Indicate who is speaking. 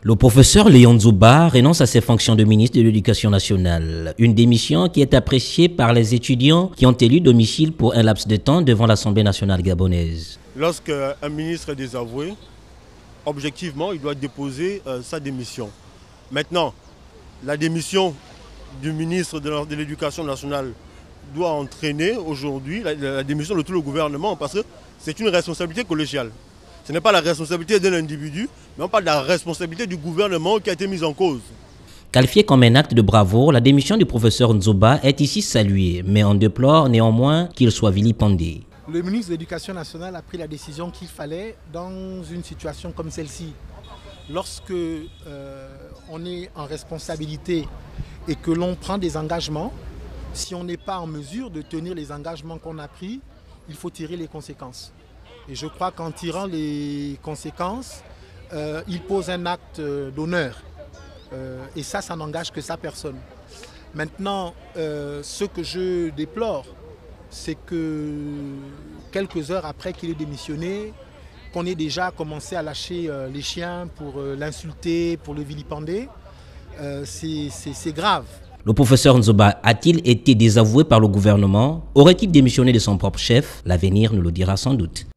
Speaker 1: Le professeur Léon Nzouba renonce à ses fonctions de ministre de l'Éducation nationale. Une démission qui est appréciée par les étudiants qui ont élu domicile pour un laps de temps devant l'Assemblée nationale gabonaise.
Speaker 2: Lorsqu'un ministre est désavoué, objectivement, il doit déposer sa démission. Maintenant, la démission du ministre de l'Éducation nationale doit entraîner aujourd'hui la démission de tout le gouvernement parce que c'est une responsabilité collégiale. Ce n'est pas la responsabilité d'un individu, mais on parle de la responsabilité du gouvernement qui a été mise en cause.
Speaker 1: Qualifiée comme un acte de bravoure, la démission du professeur Nzouba est ici saluée, mais on déplore néanmoins qu'il soit vilipendé.
Speaker 3: Le ministre de l'Éducation nationale a pris la décision qu'il fallait dans une situation comme celle-ci. Lorsque on est en responsabilité et que l'on prend des engagements, si on n'est pas en mesure de tenir les engagements qu'on a pris, il faut tirer les conséquences. Et je crois qu'en tirant les conséquences, il pose un acte d'honneur. Et ça n'engage que sa personne. Maintenant, ce que je déplore, c'est que quelques heures après qu'il ait démissionné, qu'on ait déjà commencé à lâcher les chiens pour l'insulter, pour le vilipender, c'est grave.
Speaker 1: Le professeur Nzouba a-t-il été désavoué par le gouvernement? Aurait-il démissionné de son propre chef? L'avenir nous le dira sans doute.